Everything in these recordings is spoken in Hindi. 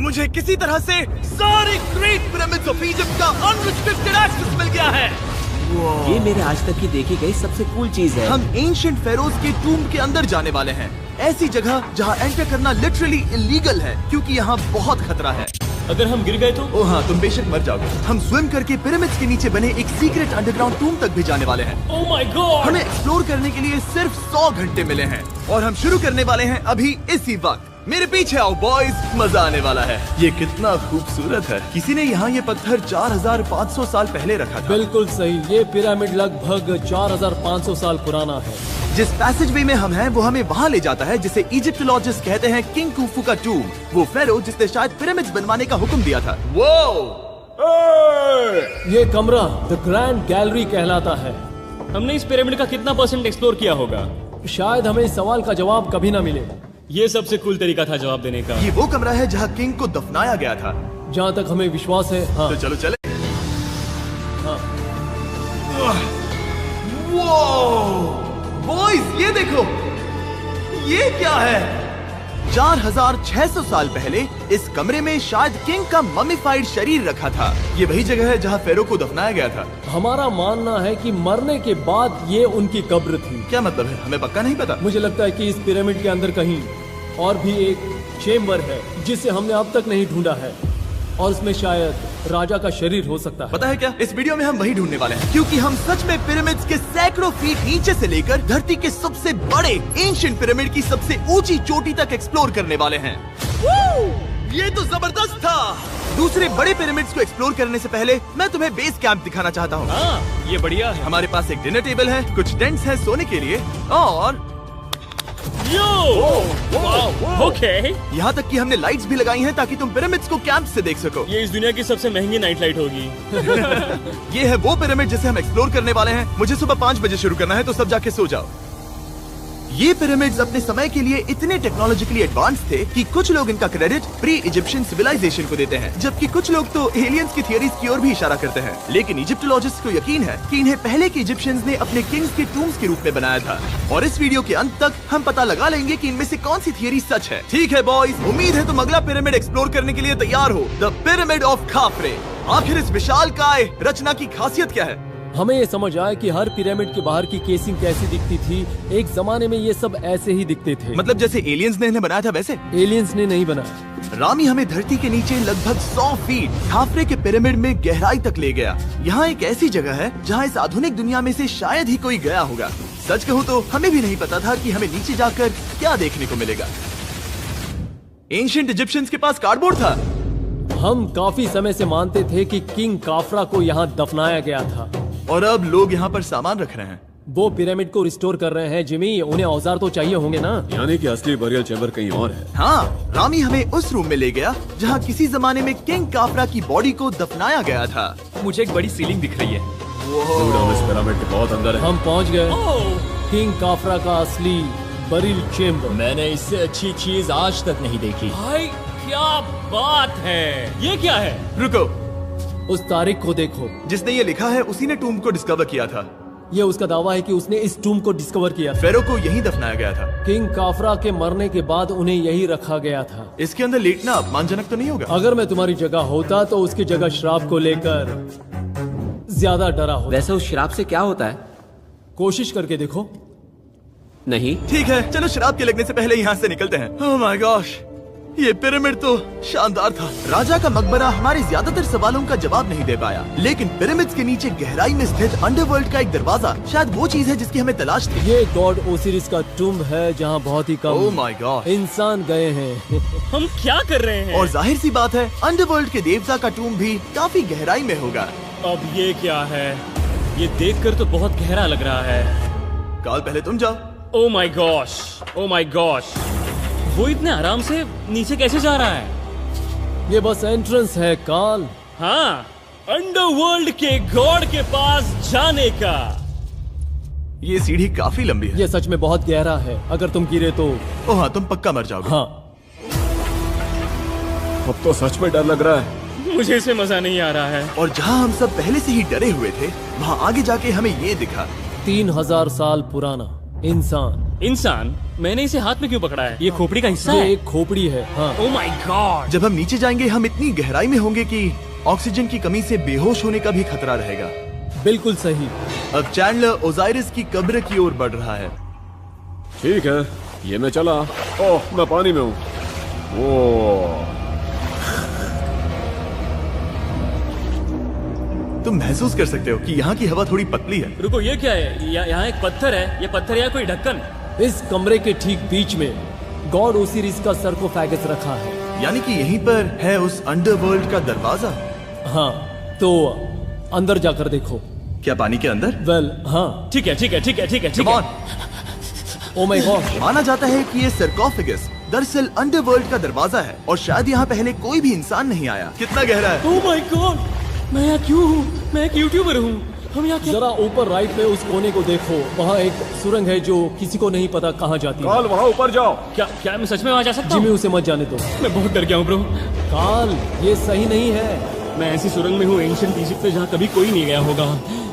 मुझे किसी तरह से सारी ग्रेट पिरामिड्स ऑफ इजिप्ट का अनरिस्ट्रिक्टेड एक्सेस मिल गया है। ये मेरे आज तक की देखी गई सबसे कूल चीज है। हम एंशिएंट फेरोज के टूम के अंदर जाने वाले हैं, ऐसी जगह जहाँ एंटर करना लिटरली इलीगल है क्योंकि यहाँ बहुत खतरा है। अगर हम गिर गए तो? ओ हाँ, तुम बेशक मर जाओगे। हम स्विम करके पिरामिड्स के नीचे बने एक सीक्रेट अंडरग्राउंड टूम तक भी जाने वाले हैं। Oh my God! हमें एक्सप्लोर करने के लिए सिर्फ 100 घंटे मिले हैं और हम शुरू करने वाले हैं अभी इसी वक्त। मेरे पीछे आओ बॉयज, मजा आने वाला है। ये कितना खूबसूरत है। किसी ने यहाँ ये पत्थर 4500 साल पहले रखा था। बिल्कुल सही, ये पिरामिड लगभग 4500 साल पुराना है। जिस पैसेज वे में हम हैं वो हमें वहाँ ले जाता है जिसे इजिप्टोलॉजिस्ट कहते हैं किंग खुफू का टूम, वो फेरो जिसने शायद पिरामिड्स बनवाने का हुक्म दिया था। ये कमरा द ग्रैंड गैलरी कहलाता है। हमने इस पिरामिड का कितना % एक्सप्लोर किया होगा? शायद हमें इस सवाल का जवाब कभी ना मिले। ये सबसे कूल तरीका था जवाब देने का। ये वो कमरा है जहाँ किंग को दफनाया गया था। जहाँ तक हमें विश्वास है। हाँ। तो चलो चले। हाँ। बॉयज ये देखो, ये क्या है? 4600 साल पहले इस कमरे में शायद किंग का मम्मीफाइड शरीर रखा था। ये वही जगह है जहाँ फेरो को दफनाया गया था। हमारा मानना है कि मरने के बाद ये उनकी कब्र थी। क्या मतलब है? हमें पक्का नहीं पता। मुझे लगता है कि इस पिरामिड के अंदर कहीं और भी एक चेम्बर है जिसे हमने अब तक नहीं ढूंढा है और उसमें शायद राजा का शरीर हो सकता है। पता है क्या, इस वीडियो में हम वही ढूंढने वाले हैं क्योंकि हम सच में पिरामिड्स के सैकड़ों फीट नीचे से लेकर धरती के सबसे बड़े एंशिएंट पिरामिड की सबसे ऊंची चोटी तक एक्सप्लोर करने वाले हैं। ये तो जबरदस्त था। दूसरे बड़े पिरामिड्स को एक्सप्लोर करने से पहले मैं तुम्हें बेस कैंप दिखाना चाहता हूँ। हाँ, ये बढ़िया है। हमारे पास एक डिनर टेबल है, कुछ टेंट्स हैं सोने के लिए और ओके। यहाँ तक कि हमने लाइट्स भी लगाई हैं ताकि तुम पिरामिड्स को कैंप से देख सको। ये इस दुनिया की सबसे महंगी नाइट लाइट होगी। ये है वो पिरामिड जिसे हम एक्सप्लोर करने वाले हैं। मुझे सुबह 5 बजे शुरू करना है तो सब जाके सो जाओ। ये पिरामिड्स अपने समय के लिए इतने टेक्नोलॉजिकली एडवांस थे कि कुछ लोग इनका क्रेडिट प्री इजिप्शियन सिविलाइजेशन को देते हैं, जबकि कुछ लोग तो एलियंस की थियरीज की ओर भी इशारा करते हैं। लेकिन इजिप्टोलॉजिस्ट को यकीन है कि इन्हें पहले के इजिप्शियंस ने अपने किंग्स के टूम्स के रूप में बनाया था। और इस वीडियो के अंत तक हम पता लगा लेंगे कि इनमें से कौन सी थियरी सच है। ठीक है बॉयज, उम्मीद है तुम अगला पिरामिड एक्सप्लोर करने के लिए तैयार हो, द पिरामिड ऑफ खाफरे। आखिर इस विशालकाय रचना की खासियत क्या है? हमें ये समझ आया कि हर पिरामिड के बाहर की केसिंग कैसी दिखती थी। एक जमाने में ये सब ऐसे ही दिखते थे। मतलब जैसे एलियंस ने इन्हें बनाया था वैसे? एलियंस ने नहीं बनाया। रामी हमें धरती के नीचे लगभग 100 फीट खाफरे के पिरामिड में गहराई तक ले गया। यहाँ एक ऐसी जगह है जहाँ इस आधुनिक दुनिया में से शायद ही कोई गया होगा। सच कहूँ तो हमें भी नहीं पता था कि हमें नीचे जाकर क्या देखने को मिलेगा। एंशिएंट इजिप्शियंस के पास कार्डबोर्ड था। हम काफी समय से मानते थे कि किंग काफरा को यहाँ दफनाया गया था और अब लोग यहाँ पर सामान रख रहे हैं। वो पिरामिड को रिस्टोर कर रहे हैं। जिमी, उन्हें औजार तो चाहिए होंगे ना? यानी कि असली बरियल चैम्बर कहीं और है। हाँ, रामी हमें उस रूम में ले गया जहाँ किसी जमाने में किंग काफरा की बॉडी को दफनाया गया था। मुझे एक बड़ी सीलिंग दिख रही है। हम इस पिरामिड के बहुत अंदर है। हम पहुँच गए किंग काफरा का असली बरियल चेम्बर। मैंने इससे अच्छी चीज आज तक नहीं देखी। भाई क्या बात है! ये क्या है? रुको, उस तारीख को देखो। जिसने ये लिखा है उसी ने टूम को डिस्कवर किया था। ये उसका दावा है कि उसने इस टूम को डिस्कवर किया था। फेरो को यहीं दफनाया गया था। किंग काफरा के मरने के बाद उन्हें यही रखा गया था। इसके अंदर लेटना अपमानजनक तो नहीं होगा? अगर मैं तुम्हारी जगह होता तो उसकी जगह शराब को लेकर ज्यादा डरा होता। वैसे उस शराब से क्या होता है? कोशिश करके देखो। नहीं। ठीक है, चलो शराब के लगने से पहले यहाँ से निकलते हैं। ओह माय गॉश, ये पिरामिड तो शानदार था। राजा का मकबरा हमारे ज्यादातर सवालों का जवाब नहीं दे पाया, लेकिन पिरामिड्स के नीचे गहराई में स्थित अंडरवर्ल्ड का एक दरवाजा शायद वो चीज है जिसकी हमें तलाश थी। ये गॉड ओसिरिस का टूम्ब है जहाँ बहुत ही कम ओह माय गॉड इंसान गए हैं। हम क्या कर रहे हैं? और जाहिर सी बात है अंडरवर्ल्ड के देवता का टूम्ब भी काफी गहराई में होगा। अब ये क्या है? ये देखकर तो बहुत गहरा लग रहा है। काल, पहले तुम जाओ। Oh my gosh, oh my gosh, वो इतने आराम से नीचे कैसे जा रहा है? ये बस एंट्रेंस है काल। हाँ, अंडरवर्ल्ड के गॉड के पास जाने का। ये सीढ़ी काफी लंबी है। ये सच में बहुत गहरा है। अगर तुम गिरे तो ओह हाँ, तुम पक्का मर जाओगे। हाँ। अब तो सच में डर लग रहा है। मुझे इससे मजा नहीं आ रहा है। और जहाँ हम सब पहले से ही डरे हुए थे, वहाँ आगे जाके हमें ये दिखा। 3000 साल पुराना इंसान इंसान, मैंने इसे हाथ में क्यों पकड़ा है? ये खोपड़ी का हिस्सा ये है। एक खोपड़ी है। हाँ, ओह माय गॉड। जब हम नीचे जाएंगे हम इतनी गहराई में होंगे कि ऑक्सीजन की कमी से बेहोश होने का भी खतरा रहेगा। बिल्कुल सही। अब चैंडलर ओजाइरिस की कब्र की ओर बढ़ रहा है। ठीक है, ये मैं चला। ओह, मैं पानी में हूँ। वो तुम महसूस कर सकते हो कि यहाँ की हवा थोड़ी पतली है। रुको, ये क्या है? यहाँ एक पत्थर है। ये पत्थर या कोई ढक्कन? इस कमरे के ठीक बीच में गॉड ओसिरिस का सरकोफेगस रखा है। यानी कि यहीं पर है उस अंडरवर्ल्ड का दरवाजा। हाँ, तो अंदर जाकर देखो। क्या पानी के अंदर? वेल, हाँ। ठीक है, ठीक है, ठीक है, ठीक है, ठीक Come है। on। Oh my God. माना जाता है कि ये सरकोफेगस दरअसल अंडरवर्ल्ड का दरवाजा है और शायद यहाँ पहले कोई भी इंसान नहीं आया। कितना गहरा है? ओह माय गॉड, मैं यहाँ क्यों हूँ? मैं एक यूट्यूबर हूँ। हम यहाँ क्या? जरा ऊपर राइट में उस कोने को देखो, वहाँ एक सुरंग है जो किसी को नहीं पता कहाँ जाती है। काल, वहाँ ऊपर जाओ। क्या मैं सच में वहाँ जा सकता जिमी, हूँ? उसे मत जाने दो। मैं बहुत डर गया हूँ ब्रो। काल, ये सही नहीं है। मैं ऐसी सुरंग में हूँ एंशिएंट इजिप्ट में जहाँ कभी कोई नहीं गया होगा।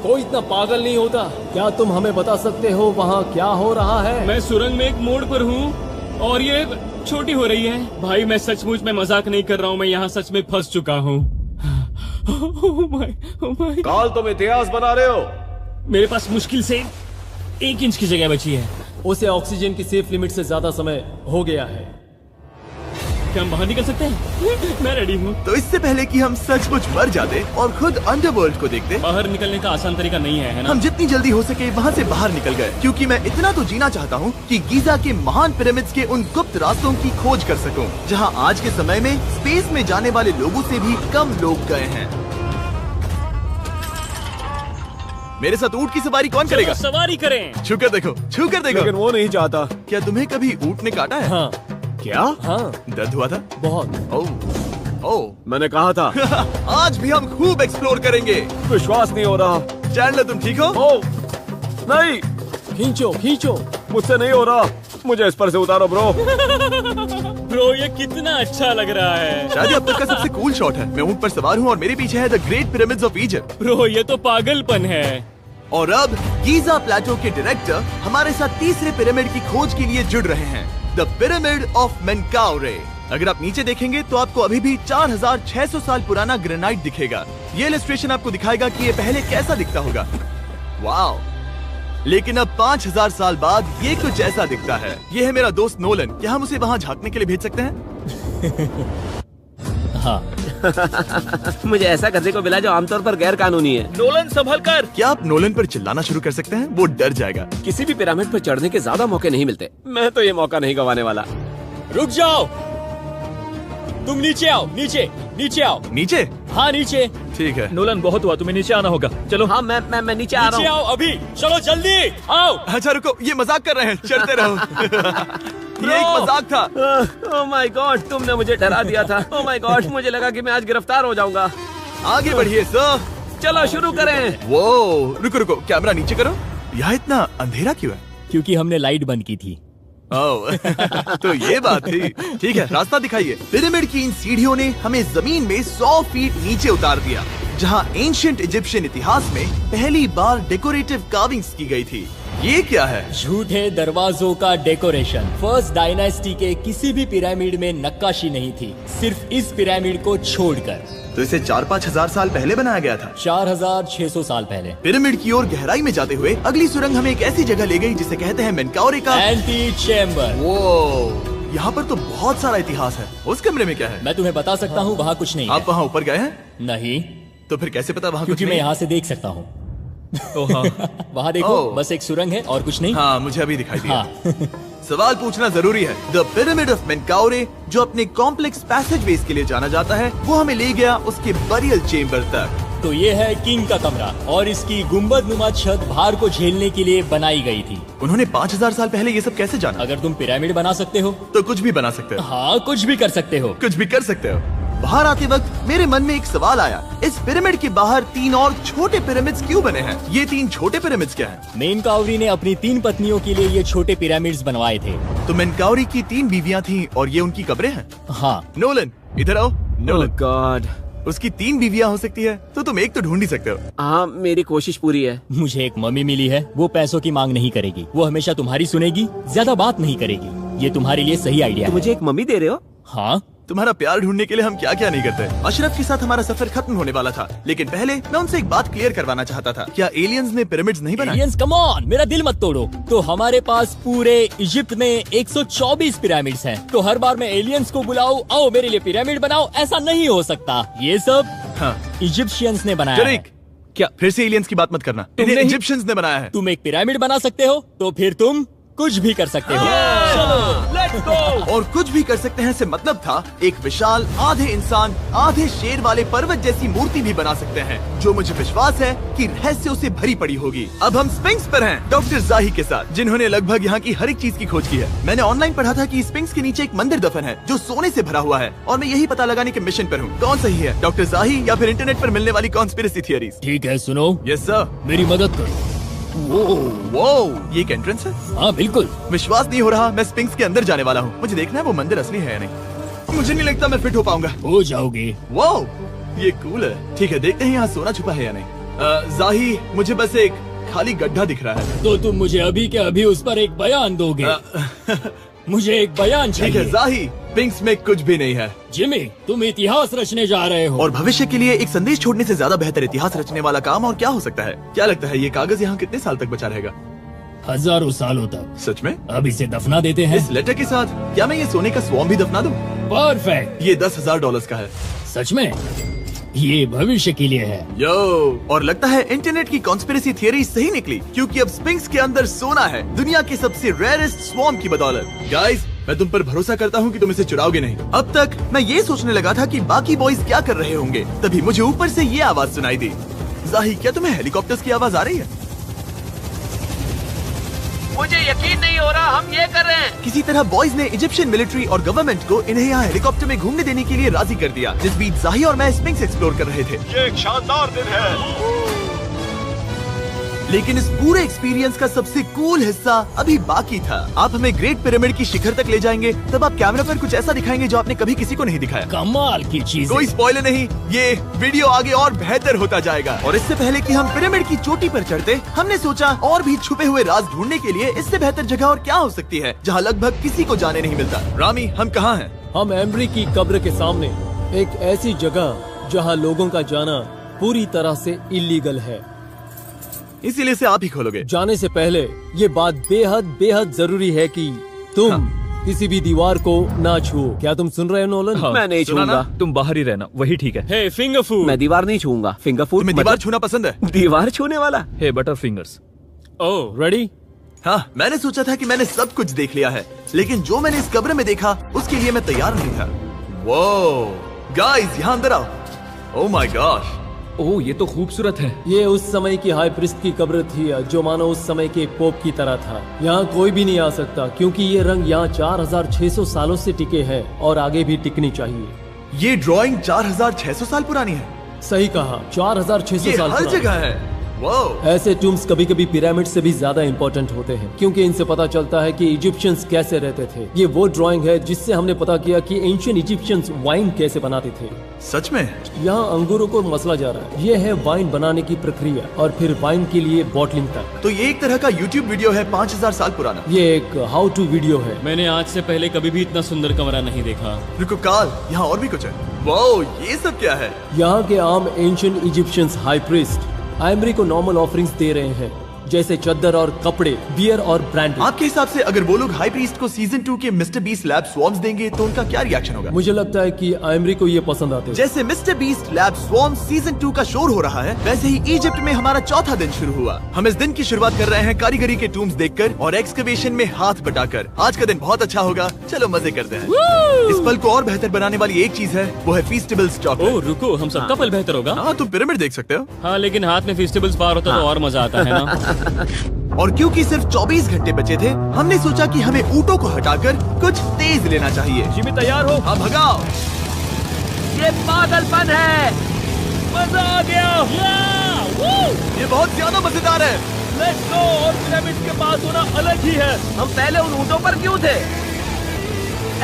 कोई इतना पागल नहीं होता। क्या तुम हमें बता सकते हो वहाँ क्या हो रहा है? मैं सुरंग में एक मोड़ पर हूँ और ये छोटी हो रही है। भाई मैं सचमुच में मजाक नहीं कर रहा हूँ, मैं यहाँ सच में फंस चुका हूँ। Oh my. काल, तुम इतिहास बना रहे हो। मेरे पास मुश्किल से 1 इंच की जगह बची है। उसे ऑक्सीजन की सेफ लिमिट से ज्यादा समय हो गया है। क्या हम बाहर निकल सकते हैं? मैं रेडी हूँ। तो इससे पहले कि हम सचमुच मर जाते और खुद अंडरवर्ल्ड को देखते, बाहर निकलने का आसान तरीका नहीं है ना? हम जितनी जल्दी हो सके वहाँ से बाहर निकल गए, क्योंकि मैं इतना तो जीना चाहता हूँ कि गीजा के महान पिरामिड्स के उन गुप्त रास्तों की खोज कर सकूं, जहाँ आज के समय में स्पेस में जाने वाले लोगों से भी कम लोग गए हैं। मेरे साथ ऊंट की सवारी कौन करेगा? चलो सवारी करें। छूकर देखो, छूकर देखो। लेकिन वो नहीं चाहता। क्या तुम्हें कभी ऊंट ने काटा है? हाँ, क्या? हाँ, दर्द हुआ था? बहुत। ओह मैंने कहा था। आज भी हम खूब एक्सप्लोर करेंगे। विश्वास नहीं हो रहा। चैंडलर, तुम ठीक हो? ओह नहीं, खींचो, खींचो। मुझसे नहीं हो रहा। मुझे इस पर से उतारो ब्रो। ब्रो ये कितना अच्छा लग रहा है। शायद ये अब तक का सबसे कूल शॉट है। मैं ऊंट पर सवार हूँ और मेरे पीछे है the great pyramids of Egypt. Bro ये तो पागलपन है। और अब गीजा प्लेटो के डायरेक्टर हमारे साथ तीसरे पिरामिड की खोज के लिए जुड़ रहे हैं, द पिरामिड ऑफ मेनकाउरे। अगर आप नीचे देखेंगे तो आपको अभी भी 4600 साल पुराना ग्रेनाइट दिखेगा। ये इलस्ट्रेशन आपको दिखाएगा कि ये पहले कैसा दिखता होगा। वाओ! लेकिन अब 5000 साल बाद ये कुछ ऐसा दिखता है। ये है मेरा दोस्त नोलन। क्या हम उसे वहाँ झांकने के लिए भेज सकते हैं? हाँ। मुझे ऐसा करने को मिला जो आमतौर पर गैर कानूनी है। नोलन संभल कर। क्या आप नोलन पर चिल्लाना शुरू कर सकते हैं? वो डर जाएगा। किसी भी पिरामिड पर चढ़ने के ज्यादा मौके नहीं मिलते। मैं तो ये मौका नहीं गंवाने वाला। रुक जाओ, तुम नीचे आओ। नीचे नीचे आओ। नीचे? हाँ नीचे। ठीक है। नोलन बहुत हुआ, तुम्हें नीचे आना होगा। चलो। हाँ, मैं नीचे आ नीचे रहा हूँ। आओ अभी। चलो जल्दी आओ। अच्छा रुको, ये मजाक कर रहे हैं, चढ़ते रहो। ये एक मजाक था। ओह माय गॉड, तुमने मुझे डरा दिया था। ओह माय गॉड, मुझे लगा कि मैं आज गिरफ्तार हो जाऊंगा। आगे बढ़िए सर। चलो शुरू करें। वो रुको रुको, कैमरा नीचे करो। यहाँ इतना अंधेरा क्यों है? क्योंकि हमने लाइट बंद की थी। ओह तो ये बात थी। ठीक है, रास्ता दिखाइए। पिरामिड की इन सीढ़ियों ने हमें जमीन में 100 फीट नीचे उतार दिया, जहाँ एंशिएंट इजिप्शियन इतिहास में पहली बार डेकोरेटिव कार्विंग्स की गई थी। ये क्या है? झूठे दरवाजों का डेकोरेशन। फर्स्ट डायनेस्टी के किसी भी पिरामिड में नक्काशी नहीं थी, सिर्फ इस पिरामिड को छोड़कर। तो इसे 4-5 हजार साल पहले बनाया गया था। 4600 साल पहले। पिरामिड की ओर गहराई में जाते हुए अगली सुरंग हमें एक ऐसी जगह ले गई जिसे कहते हैं मेनकाउरे का एंटी चेम्बर। वो यहाँ पर तो बहुत सारा इतिहास है। उस कमरे में क्या है? मैं तुम्हें बता सकता हूँ, वहाँ कुछ नहीं आप है। वहाँ ऊपर गए हैं? नहीं, तो फिर कैसे पता वहाँ कुछ क्योंकि मैं नहीं? यहाँ से देख सकता हूँ। वहाँ देखो, ओह। बस एक सुरंग है और कुछ नहीं। हाँ, मुझे अभी दिखाई दिया। हाँ। सवाल पूछना जरूरी है। द पिरामिड ऑफ मेनकाउरे, जो अपने कॉम्प्लेक्स पैसेजवेज के लिए जाना जाता है, वो हमें ले गया उसके बरियल चेम्बर तक। तो ये है किंग का कमरा और इसकी गुम्बद नुमा छत भार को झेलने के लिए बनाई गई थी। उन्होंने 5000 साल पहले ये सब कैसे जाना? अगर तुम पिरामिड बना सकते हो तो कुछ भी बना सकते हो। हाँ, कुछ भी कर सकते हो। कुछ भी कर सकते हो। बाहर आते वक्त मेरे मन में एक सवाल आया, इस पिरामिड के बाहर 3 और छोटे पिरामिड्स क्यों बने हैं? ये 3 छोटे पिरामिड्स क्या हैं? मेनकाउरी ने अपनी 3 पत्नियों के लिए ये छोटे पिरामिड्स बनवाए थे। तो मेनकाउरी की 3 बीवियां थीं और ये उनकी कब्रें हैं। हाँ। नोलन इधर आओ। नोलन, गॉड, उसकी 3 बीवियां हो सकती है, तो तुम एक तो ढूंढ ही सकते हो। हाँ, मेरी कोशिश पूरी है। मुझे एक मम्मी मिली है, वो पैसों की मांग नहीं करेगी, वो हमेशा तुम्हारी सुनेगी, ज्यादा बात नहीं करेगी। ये तुम्हारे लिए सही आइडिया तो है। मुझे एक मम्मी दे रहे हो? हाँ, तुम्हारा प्यार ढूंढने के लिए हम क्या क्या नहीं करते। अशरफ के साथ हमारा सफर खत्म होने वाला था, लेकिन पहले मैं उनसे एक बात क्लियर करवाना चाहता था। क्या एलियंस ने पिरामिड्स नहीं बनाए? एलियंस कम ऑन, मेरा दिल मत तोड़ो। तो हमारे पास पूरे इजिप्ट में 124 पिरामिड्स हैं। तो हर बार मैं एलियंस को बुलाऊं, आओ मेरे लिए पिरामिड बनाओ, ऐसा नहीं हो सकता। ये सब हाँ, इजिप्शियंस ने बनाया है। टरीक, क्या फिर से एलियंस की बात मत करना। तुमने इन्हें ही- इजिप्शियंस ने बनाया है। तुम एक पिरामिड बना सकते हो, तो फिर तुम कुछ भी कर सकते हो। Let's go. और कुछ भी कर सकते हैं से मतलब था एक विशाल आधे इंसान आधे शेर वाले पर्वत जैसी मूर्ति भी बना सकते हैं, जो मुझे विश्वास है कि रहस्यों से भरी पड़ी होगी। अब हम स्पिंक्स पर हैं, डॉक्टर जाही के साथ, जिन्होंने लगभग यहाँ की हर एक चीज की खोज की है। मैंने ऑनलाइन पढ़ा था कि स्पिंक्स के नीचे एक मंदिर दफन है जो सोने से भरा हुआ है, और मैं यही पता लगाने के मिशन पर हूँ। कौन सही है, डॉक्टर जाही या फिर इंटरनेट पर मिलने वाली कॉन्स्पिरेसी थियरीज? ठीक है, सुनो, यस सर। मेरी मदद करो। वो ये एक एंट्रेंस है? हाँ बिल्कुल। विश्वास नहीं हो रहा, मैं स्पिंक्स के अंदर जाने वाला हूँ। मुझे देखना है वो मंदिर असली है या नहीं। मुझे नहीं लगता मैं फिट हो पाऊंगा। हो जाओगे। वो ये कूल है। ठीक है, देखते हैं यहाँ सोना छुपा है या नहीं। जाही, मुझे बस एक खाली गड्ढा दिख रहा है। तो तुम मुझे अभी के अभी उस पर एक बयान दोगे? मुझे एक बयान ठीक है चाहिए। जाही, स्पिंक्स में कुछ भी नहीं है। जिमी, तुम इतिहास रचने जा रहे हो। और भविष्य के लिए एक संदेश छोड़ने से ज्यादा बेहतर इतिहास रचने वाला काम और क्या हो सकता है? क्या लगता है ये कागज यहाँ कितने साल तक बचा रहेगा? हजारों सालों तक। सच में? अब इसे दफना देते हैं। इस लेटर के साथ क्या मैं ये सोने का स्वॉर्म भी दफना दूं? परफेक्ट। ये $10,000 का है। सच में? ये भविष्य के लिए है। यो, और लगता है इंटरनेट की कॉन्स्पिरेसी थियरी सही निकली, क्योंकि अब स्पिंक्स के अंदर सोना है, दुनिया के सबसे रेयरेस्ट स्वॉर्म की बदौलत। गाइस, मैं तुम पर भरोसा करता हूँ कि तुम इसे चुराओगे नहीं। अब तक मैं ये सोचने लगा था कि बाकी बॉयज क्या कर रहे होंगे, तभी मुझे ऊपर से ये आवाज सुनाई दी। जाही, क्या तुम्हें हेलीकॉप्टर्स की आवाज आ रही है? मुझे यकीन नहीं हो रहा हम ये कर रहे हैं। किसी तरह बॉयज ने इजिप्शियन मिलिट्री और गवर्नमेंट को इन्हें यहाँ हेलीकॉप्टर में घूमने देने के लिए राजी कर दिया, जिस बीच जाही और मैं स्पिंक्स एक्सप्लोर कर रहे थे। ये एक शानदार दिन है। लेकिन इस पूरे एक्सपीरियंस का सबसे कूल हिस्सा अभी बाकी था। आप हमें ग्रेट पिरामिड की शिखर तक ले जाएंगे, तब आप कैमरा पर कुछ ऐसा दिखाएंगे जो आपने कभी किसी को नहीं दिखाया। कमाल की चीज। कोई स्पॉइलर नहीं, ये वीडियो आगे और बेहतर होता जाएगा। और इससे पहले कि हम पिरामिड की चोटी पर चढ़ते, हमने सोचा और भी छुपे हुए राज ढूंढने के लिए इससे बेहतर जगह और क्या हो सकती है, जहाँ लगभग किसी को जाने नहीं मिलता। रामी, हम कहाँ हैं? हम एम्ब्री की कब्र के सामने, एक ऐसी जगह जहां लोगों का जाना पूरी तरह से इलीगल है। इसीलिए से आप ही खोलोगे। जाने से पहले ये बात बेहद बेहद जरूरी है कि तुम किसी भी दीवार को ना छुओ। क्या तुम सुन रहे हो नोलन? मैं नहीं सुना ना? छूऊंगा। तुम बाहर ही रहना, वही ठीक है। हे फिंगर फूड। मैं दीवार नहीं छूऊंगा। फिंगर फूड तुम्हें दीवार छूना पसंद है? दीवार छूने वाला? हे बटर फिंगर्स। ओह, रेडी? हाँ, मैंने सोचा था कि मैंने सब कुछ देख लिया है, लेकिन जो मैंने इस कब्र में देखा उसके लिए मैं तैयार नहीं था। वो गाइस, यहाँ अंदर आओ। ओह माय गॉश, ओह, ये तो खूबसूरत है। ये उस समय की हाई प्रिस्ट की कब्र थी, जो मानो उस समय के पोप की तरह था। यहाँ कोई भी नहीं आ सकता, क्योंकि ये रंग यहाँ 4600 सालों से टिके हैं और आगे भी टिकनी चाहिए। ये ड्राइंग 4600 साल पुरानी है। सही कहा, 4600 ये साल हर पुरानी। जगह है। वो ऐसे टूम्स कभी कभी पिरामिड से भी ज्यादा इंपॉर्टेंट होते हैं, क्योंकि इनसे पता चलता है कि इजिप्शियंस कैसे रहते थे। ये वो ड्राइंग है जिससे हमने पता किया कि एंशियंट इजिप्शियंस वाइन कैसे बनाते थे। सच में? यहाँ अंगूरों को मसला जा रहा है। ये है वाइन बनाने की प्रक्रिया और फिर वाइन के लिए बॉटलिंग तक। तो ये एक तरह का YouTube वीडियो है 5000 साल पुराना। ये एक हाउ टू वीडियो है। मैंने आज से पहले कभी भी इतना सुंदर कमरा नहीं देखा। रुको काल, यहाँ और भी कुछ है। वो ये सब क्या है? यहाँ के आम एंशियंट इजिप्शियंस हाई प्रीस्ट आइमरी को नॉर्मल ऑफरिंग्स दे रहे हैं, जैसे चद्दर और कपड़े, बियर और ब्रांड। आपके हिसाब से अगर वो लोग हाई प्रीस्ट को सीजन 2 के मिस्टर बीस्ट लैब स्वॉर्म्स देंगे तो उनका क्या रिएक्शन होगा? मुझे लगता है कि आइमरी को ये पसंद आते हैं। जैसे मिस्टर बीस्ट लैब स्वॉर्म्स सीजन 2 का शोर हो रहा है, वैसे ही इजिप्ट में हमारा चौथा दिन शुरू हुआ। हम इस दिन की शुरुआत कर रहे हैं कारीगरी के टूम्स देखकर और एक्सकवेशन में हाथ बटाकर। आज का दिन बहुत अच्छा होगा, चलो मजे करते हैं। इस पल को और बेहतर बनाने वाली एक चीज है, वो है फीस्टेबल्स ओह चॉकलेट। रुको, हम सबका पल बेहतर होगा। हाँ, तुम पिरामिड देख सकते हो। हाँ, लेकिन हाथ में फेस्टिवल्स बार होता तो और मजा आता है ना। और क्योंकि सिर्फ 24 घंटे बचे थे, हमने सोचा कि हमें ऊँटों को हटाकर कुछ तेज लेना चाहिए। जिमी तैयार हो? हाँ, भगाओ। ये पागलपन है। मजा आ गया। ये बहुत ज्यादा मजेदार है। Let's go. और पिरामिड के पास होना अलग ही है। हम पहले उन ऊँटों पर क्यों थे?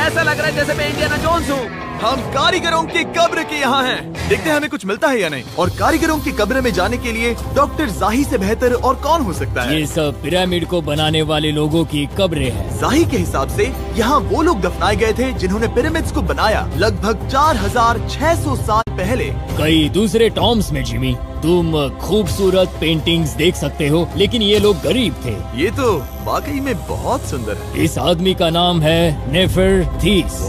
ऐसा लग रहा है जैसे मैं इंडियाना जोन्स हूँ। हम कारीगरों की कब्र के यहाँ हैं। देखते हैं हमें कुछ मिलता है या नहीं। और कारीगरों की कब्र में जाने के लिए डॉक्टर जाही से बेहतर और कौन हो सकता है? ये सब पिरामिड को बनाने वाले लोगों की कब्रें हैं। जाही के हिसाब से यहाँ वो लोग दफनाए गए थे जिन्होंने पिरामिड्स को बनाया लगभग 4600 साल पहले। कई दूसरे टॉम्स में जिमी, तुम खूबसूरत पेंटिंग्स देख सकते हो, लेकिन ये लोग गरीब थे। ये तो वाकई में बहुत सुंदर है। इस आदमी का नाम है नेफरथीस।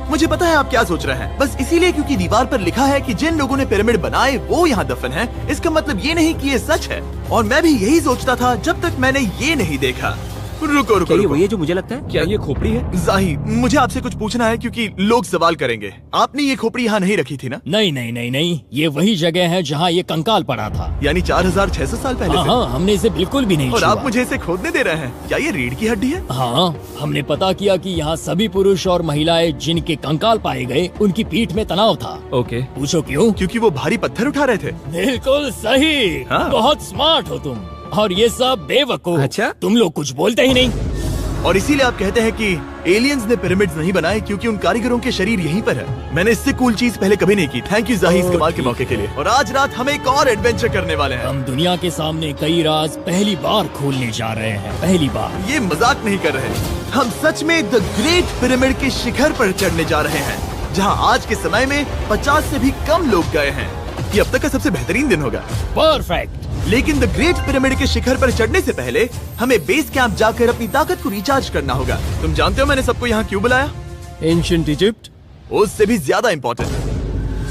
मुझे पता है आप क्या सोच रहे हैं, बस इसीलिए क्योंकि दीवार पर लिखा है कि जिन लोगों ने पिरामिड बनाए वो यहाँ दफन हैं, इसका मतलब ये नहीं कि ये सच है। और मैं भी यही सोचता था जब तक मैंने ये नहीं देखा। रुको रुको, क्या ये रुको। वही है जो मुझे लगता है? क्या ये खोपड़ी है? जाही, मुझे आपसे कुछ पूछना है क्योंकि लोग सवाल करेंगे। आपने ये खोपड़ी यहाँ नहीं रखी थी ना? नहीं नहीं नहीं नहीं, ये वही जगह है जहाँ ये कंकाल पड़ा था। यानी 4600 साल पहले हाँ से? हाँ, हमने इसे बिल्कुल भी नहीं और छुआ। आप मुझे इसे खोदने दे रहे हैं? क्या ये रीढ़ की हड्डी है? हाँ, हमने पता किया कि यहाँ सभी पुरुष और महिलाएं जिनके कंकाल पाए गए उनकी पीठ में तनाव था। ओके। पूछो क्यों? क्योंकि वो भारी पत्थर उठा रहे थे। बिल्कुल सही। हाँ। बहुत स्मार्ट हो तुम। और ये सब बेवकूफ। अच्छा? तुम लोग कुछ बोलते ही नहीं। और इसीलिए आप कहते हैं कि एलियंस ने पिरामिड्स नहीं बनाए क्योंकि उन कारीगरों के शरीर यहीं पर है। मैंने इससे कूल चीज पहले कभी नहीं की। थैंक यू जाही इस कमाल के मौके के लिए। और आज रात हम एक और एडवेंचर करने वाले हैं। हम दुनिया के सामने कई राज पहली बार खोलने जा रहे हैं। पहली बार। ये मजाक नहीं कर रहे। हम सच में द ग्रेट पिरामिड के शिखर पर चढ़ने जा रहे हैं, जहां आज के समय में 50 से भी कम लोग गए हैं। ये अब तक का सबसे बेहतरीन दिन होगा। परफेक्ट। लेकिन द ग्रेट पिरामिड के शिखर पर चढ़ने से पहले हमें बेस कैंप जाकर अपनी ताकत को रिचार्ज करना होगा। तुम जानते हो मैंने सबको यहाँ क्यों बुलाया? Ancient Egypt. उससे भी ज्यादा इम्पोर्टेंट,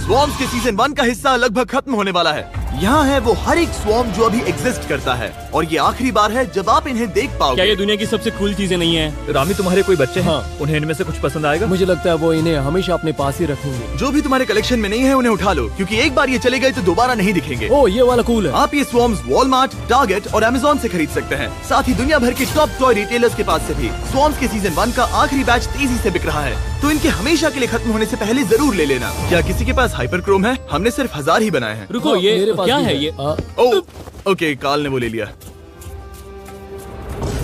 स्वॉर्म्स के सीजन 1 का हिस्सा लगभग खत्म होने वाला है। यहाँ है वो हर एक स्वॉर्म जो अभी एग्जिस्ट करता है, और ये आखिरी बार है जब आप इन्हें देख क्या पाओगे। ये दुनिया की सबसे कूल चीजें नहीं है? रामी, तुम्हारे कोई बच्चे हैं? हाँ। उन्हें इनमें से कुछ पसंद आएगा? मुझे लगता है वो इन्हें हमेशा अपने पास ही रखेंगे। जो भी तुम्हारे कलेक्शन में नहीं है उन्हें उठा लो, क्योंकि एक बार ये चले गए तो दोबारा नहीं दिखेंगे। ओ, ये वाला कूल है। आप ये स्वॉर्म्स वॉलमार्ट, टारगेट और अमेज़न से खरीद सकते हैं। साथ ही दुनिया भर के टॉप टॉय रिटेलर्स के पास से भी। स्वॉर्म्स के सीजन 1 का आखिरी बैच तेजी से बिक रहा है, तो इनके हमेशा के लिए खत्म होने से पहले जरूर ले लेना। क्या किसी के पास हाइपर क्रोम है? हमने सिर्फ 1000 ही बनाए हैं। रुको, हाँ, ये मेरे पास क्या भी है ये? ओके, काल ने वो ले लिया।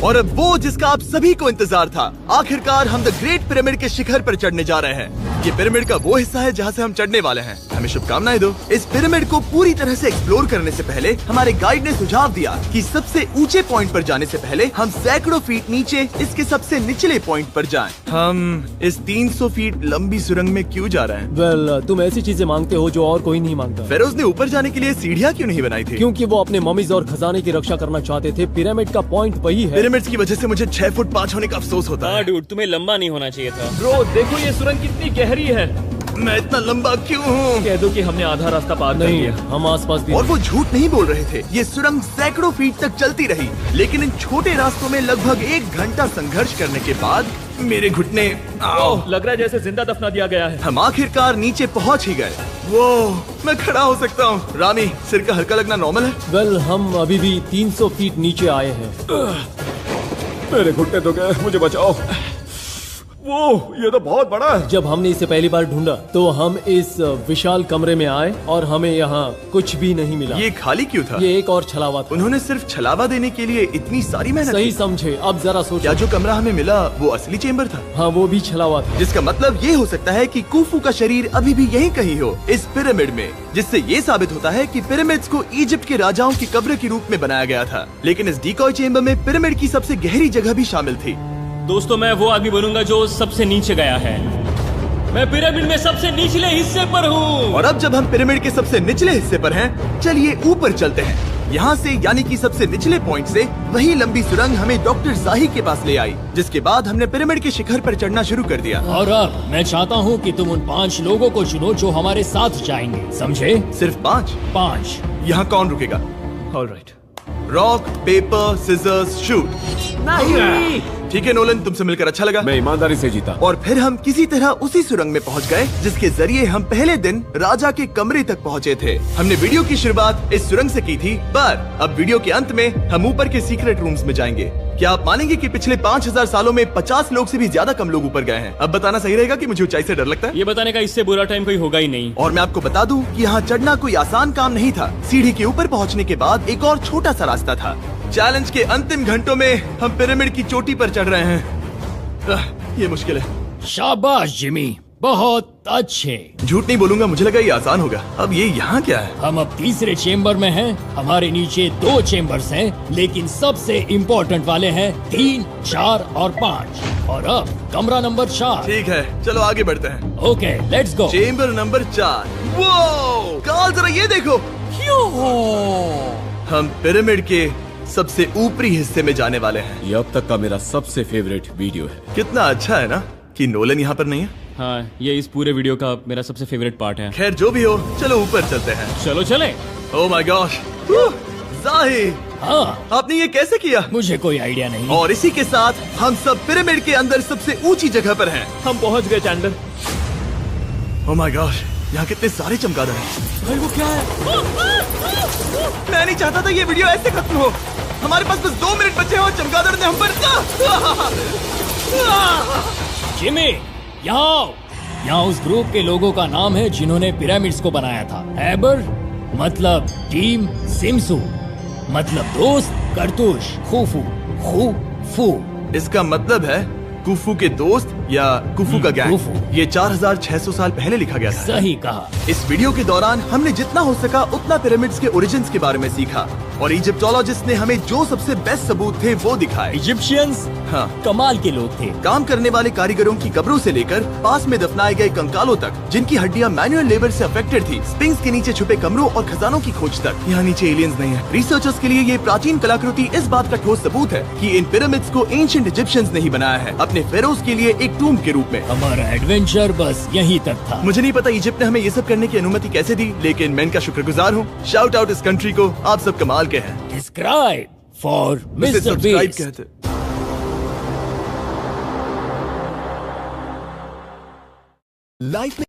और अब वो जिसका आप सभी को इंतजार था, आखिरकार हम द ग्रेट पिरामिड के शिखर पर चढ़ने जा रहे हैं। ये पिरामिड का वो हिस्सा है जहाँ से हम चढ़ने वाले हैं। हमें शुभकामनाएं दो। इस पिरामिड को पूरी तरह से एक्सप्लोर करने से पहले हमारे गाइड ने सुझाव दिया कि सबसे ऊंचे पॉइंट पर जाने से पहले हम सैकड़ों फीट नीचे इसके सबसे निचले पॉइंट पर जाएं। हम इस 300 फीट लंबी सुरंग में क्यों जा रहे हैं? वेल, तुम ऐसी चीजें मांगते हो जो और कोई नहीं मांगता। फेरोज ने ऊपर जाने के लिए सीढ़ियाँ क्यों नहीं बनाई थी? क्योंकि वो अपने ममीज और खजाने की रक्षा करना चाहते थे। पिरामिड का पॉइंट वही है। पिरामिड्स की वजह से मुझे 6 फुट 5 होने का अफसोस होता हाँ है। डूड, तुम्हें लंबा नहीं होना चाहिए था। ब्रो, देखो ये सुरंग कितनी गहरी है। मैं इतना लंबा क्यों हूँ? कह दो कि हमने आधा रास्ता पार कर नहीं, लिया। हम आसपास भी और वो झूठ नहीं बोल रहे थे। ये सुरंग सैकड़ों फीट तक चलती रही, लेकिन इन छोटे रास्तों में लगभग 1 घंटा संघर्ष करने के बाद मेरे घुटने ओह, लग रहा है जैसे जिंदा दफना दिया गया है। हम आखिरकार नीचे पहुंच ही गए। वो मैं खड़ा हो सकता हूँ। रामी, सिर का हल्का लगना नॉर्मल है? वेल, हम अभी भी 300 फीट नीचे आए हैं। मेरे घुटने तो गए, मुझे बचाओ। वो ये तो बहुत बड़ा है। जब हमने इसे पहली बार ढूंढा तो हम इस विशाल कमरे में आए और हमें यहाँ कुछ भी नहीं मिला। ये खाली क्यों था? ये एक और छलावा था। उन्होंने सिर्फ छलावा देने के लिए इतनी सारी मेहनत सही की। समझे। अब जरा क्या सोचो। जो कमरा हमें मिला वो असली चेम्बर था? हाँ, वो भी छलावा था। जिसका मतलब ये हो सकता है कि कुफू का शरीर अभी भी यहीं कहीं हो, इस पिरामिड में, जिससे ये साबित होता है कि पिरामिड्स को इजिप्ट के राजाओं की कब्र के रूप में बनाया गया था। लेकिन इस डिकॉय चेम्बर में पिरामिड की सबसे गहरी जगह भी शामिल थी। दोस्तों, मैं वो आदमी बनूंगा जो सबसे नीचे गया है। मैं पिरामिड में सबसे निचले हिस्से पर हूँ। और अब जब हम पिरामिड के सबसे निचले हिस्से पर हैं, चलिए ऊपर चलते हैं। यहाँ से, यानी कि सबसे निचले पॉइंट से वही लंबी सुरंग हमें डॉक्टर जाही के पास ले आई, जिसके बाद हमने पिरामिड के शिखर पर चढ़ना शुरू कर दिया। और अब मैं चाहता हूँ कि तुम उन 5 लोगों को चुनो जो हमारे साथ जाएंगे, समझे? सिर्फ 5? 5। यहाँ कौन रुकेगा? Alright. Rock, paper, scissors, shoot. नहीं। ठीक है नोलन, तुमसे मिलकर अच्छा लगा। मैं ईमानदारी से जीता। और फिर हम किसी तरह उसी सुरंग में पहुंच गए जिसके जरिए हम पहले दिन राजा के कमरे तक पहुंचे थे। हमने वीडियो की शुरुआत इस सुरंग से की थी, पर अब वीडियो के अंत में हम ऊपर के सीक्रेट रूम्स में जाएंगे। क्या आप मानेंगे कि पिछले 5000 सालों में 50 लोग से भी ज्यादा कम लोग ऊपर गए हैं? अब बताना सही रहेगा कि मुझे ऊंचाई से डर लगता है? ये बताने का इससे बुरा टाइम कोई होगा ही नहीं। और मैं आपको बता दूं कि यहाँ चढ़ना कोई आसान काम नहीं था। सीढ़ी के ऊपर पहुँचने के बाद एक और छोटा सा रास्ता था। चैलेंज के अंतिम घंटों में हम पिरामिड की चोटी पर चढ़ रहे हैं। ये मुश्किल है। शाबाश जिमी, बहुत अच्छे। झूठ नहीं बोलूंगा, मुझे लगा ये आसान होगा। अब ये यहाँ क्या है? हम अब तीसरे चेम्बर में हैं। हमारे नीचे 2 चेम्बर्स हैं, लेकिन सबसे इम्पोर्टेंट वाले हैं 3, 4 और 5। और अब कमरा नंबर 4। ठीक है, चलो आगे बढ़ते हैं। Okay, let's go. Chamber number 4। वो कार्ल, जरा ये देखो। हम पिरामिड के सबसे ऊपरी हिस्से में जाने वाले हैं। ये अब तक का मेरा सबसे फेवरेट वीडियो है। कितना अच्छा है ना कि नोलन यहाँ पर नहीं है। हाँ, ये इस पूरे वीडियो का मेरा सबसे फेवरेट पार्ट है। खैर जो भी हो, चलो ऊपर चलते हैं। चलो चले। ओह माय गॉश, जाहिर, हाँ, आपने ये कैसे किया? मुझे कोई आइडिया नहीं। और इसी के साथ हम सब पिरामिड के अंदर सबसे ऊंची जगह पर हैं। हम पहुंच गए चैंडलर। ओह माय गॉश, यहाँ कितने सारे चमगादड़ हैं। भाई वो क्या है? मैं नहीं चाहता था ये वीडियो ऐसे खत्म हो। हमारे पास बस 2 मिनट बचे हैं और चमगादड़ ने हम पर जिमी, यहाँ उस ग्रुप के लोगों का नाम है जिन्होंने पिरामिड्स को बनाया था। एबर मतलब टीम, सिमसू मतलब दोस्त, करतूश, खुफू, खुफू। इसका मतलब है कुफू के दोस्त या कुफू का गैंग। कुफू। ये 4600 साल पहले लिखा गया था। सही कहा। इस वीडियो के दौरान हमने जितना हो सका उतना पिरामिड्स के ओरिजिन्स के बारे में सीखा और इजिप्टोलॉजिस्ट ने हमें जो सबसे बेस्ट सबूत थे वो दिखाए। इजिप्शियंस हाँ, कमाल के लोग थे। काम करने वाले कारीगरों की कब्रों से लेकर पास में दफनाए गए कंकालों तक, जिनकी हड्डियां मैनुअल लेबर से अफेक्टेड थी, स्पिंक्स के नीचे छुपे कमरों और खजानों की खोज तक। यहाँ नीचे एलियंस नहीं है। रिसर्चर्स के लिए ये प्राचीन कलाकृति इस बात का ठोस सबूत है कि इन पिरामिड्स को एंशिएंट इजिप्शियंस ने ही बनाया है, अपने फेरोज के लिए एक टूम्ब के रूप में। हमारा एडवेंचर बस यहीं तक था। मुझे नहीं पता इजिप्ट ने हमें ये सब करने की अनुमति कैसे दी, लेकिन मैं इनका शुक्रगुजार हूँ। शाउट आउट इस कंट्री को, आप सब कमाल के हैं। Subscribe for इसे Mr. Subscribe Beast. कहते। लाइफ में